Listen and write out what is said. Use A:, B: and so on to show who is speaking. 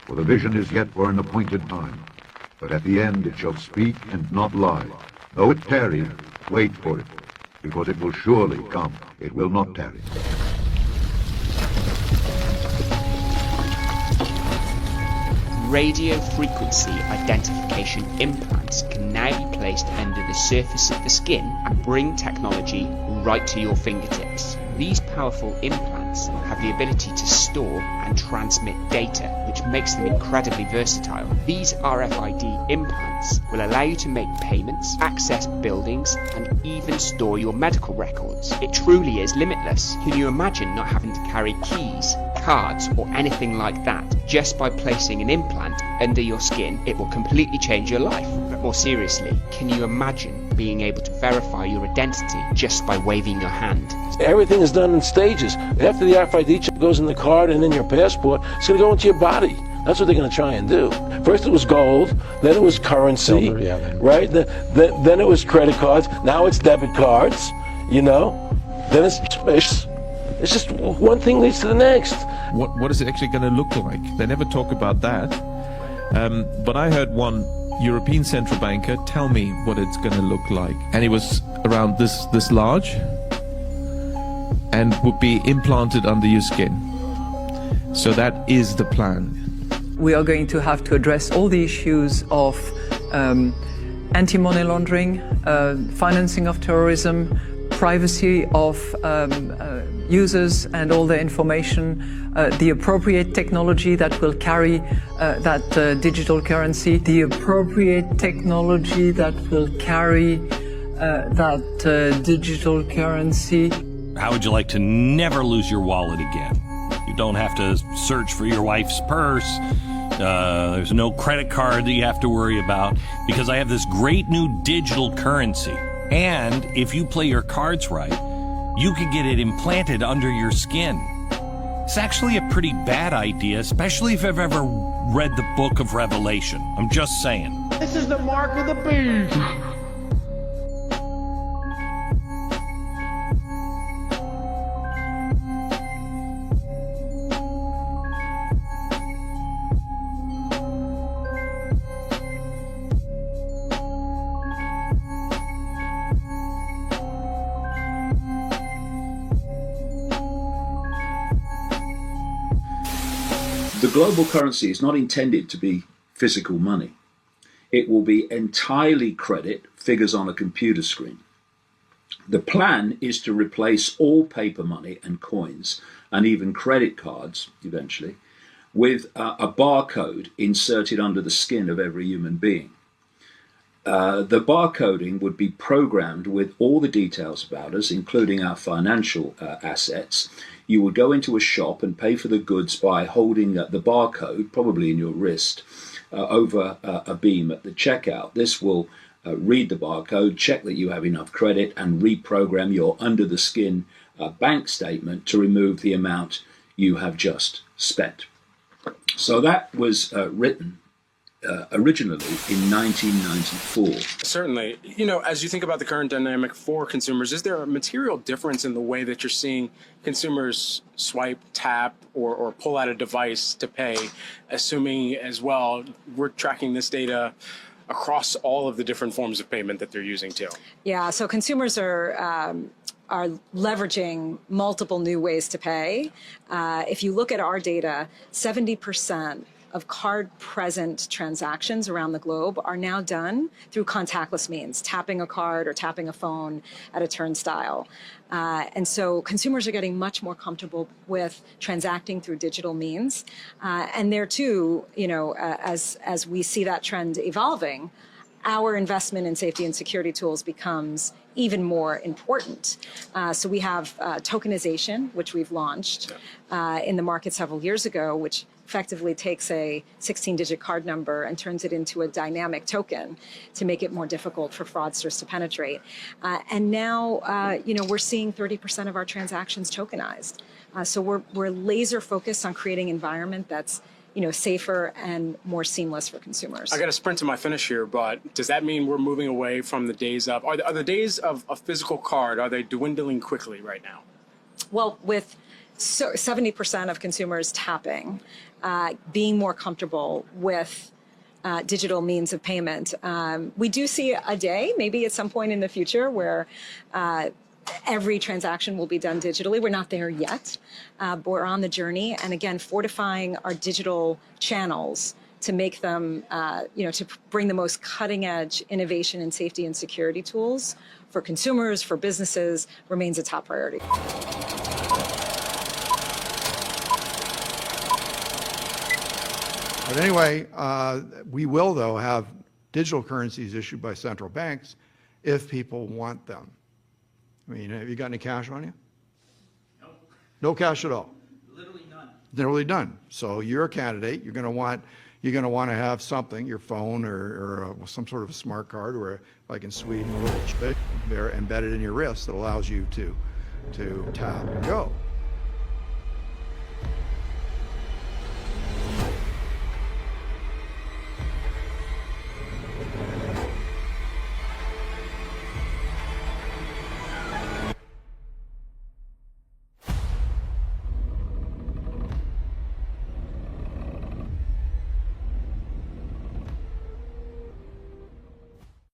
A: For the vision is yet for an appointed time, but at the end it shall speak and not lie. Though it tarry, wait for it, because it will surely come. It will not tarry.
B: Radio frequency identification implants can now be placed under the surface of the skin and bring technology right to your fingertips. These powerful implants have the ability to store and transmit data, which makes them incredibly versatile. These RFID implants will allow you to make payments, access buildings, and even store your medical records. It truly is limitless. Can you imagine not having to carry keys, cards, or anything like that? Just by placing an implant under your skin, it will completely change your life. But more seriously, can you imagine being able to verify your identity just by waving your hand?
C: Everything is done in stages. After the RFID chip goes in the card and in your passport, it's going to go into your body. That's what they're going to try and do. First it was gold, then it was currency, silver, yeah, right? Then it was credit cards. Now it's debit cards, you know? Then it's just one thing leads to the next.
D: What is it actually going to look like? They never talk about that. But I heard one European central banker tell me what it's going to look like. And it was around this large and would be implanted under your skin. So that is the plan.
E: We are going to have to address all the issues of anti-money laundering, financing of terrorism, privacy of users and all the information, the appropriate technology that will carry that digital currency, the appropriate technology that will carry that digital currency.
F: How would you like to never lose your wallet again? You don't have to search for your wife's purse. There's no credit card that you have to worry about, because I have this great new digital currency. And if you play your cards right, you could get it implanted under your skin. It's actually a pretty bad idea, especially if I've ever read the book of Revelation. I'm just saying.
G: This is the mark of the beast.
H: The global currency is not intended to be physical money. It will be entirely credit, figures on a computer screen. The plan is to replace all paper money and coins, and even credit cards eventually, with a barcode inserted under the skin of every human being. The barcoding would be programmed with all the details about us, including our financial assets. You would go into a shop and pay for the goods by holding the barcode, probably in your wrist, over a beam at the checkout. This will read the barcode, check that you have enough credit, and reprogram your under-the-skin bank statement to remove the amount you have just spent. So that was written originally in 1994.
I: Certainly. You know, as you think about the current dynamic for consumers, is there a material difference in the way that you're seeing consumers swipe, tap, or pull out a device to pay, assuming as well we're tracking this data across all of the different forms of payment that they're using too?
J: Yeah, so consumers are leveraging multiple new ways to pay. If you look at our data, 70% of card-present transactions around the globe are now done through contactless means, tapping a card or tapping a phone at a turnstile. And so consumers are getting much more comfortable with transacting through digital means. And there too, you know, as we see that trend evolving, our investment in safety and security tools becomes even more important. So we have tokenization, which we've launched in the market several years ago, which effectively takes a 16-digit card number and turns it into a dynamic token to make it more difficult for fraudsters to penetrate. And now, you know, we're seeing 30% of our transactions tokenized. So we're laser focused on creating an environment that's, you know, safer and more seamless for consumers.
I: I got to sprint to my finish here, but does that mean we're moving away from the days of, are the days of a physical card, are they dwindling quickly right now?
J: Well, with so 70% of consumers tapping, being more comfortable with digital means of payment. We do see a day, maybe at some point in the future, where every transaction will be done digitally. We're not there yet, but we're on the journey. And again, fortifying our digital channels to make them, to bring the most cutting edge innovation in safety and security tools for consumers, for businesses, remains a top priority.
K: But anyway, we will, though, have digital currencies issued by central banks if people want them. I mean, have you got any cash on you? No. No cash at all?
L: Literally none.
K: Literally none. So you're a candidate. You're going to want to have something, your phone or some sort of a smart card, or like in Sweden, a little chip there embedded in your wrist that allows you to tap and go.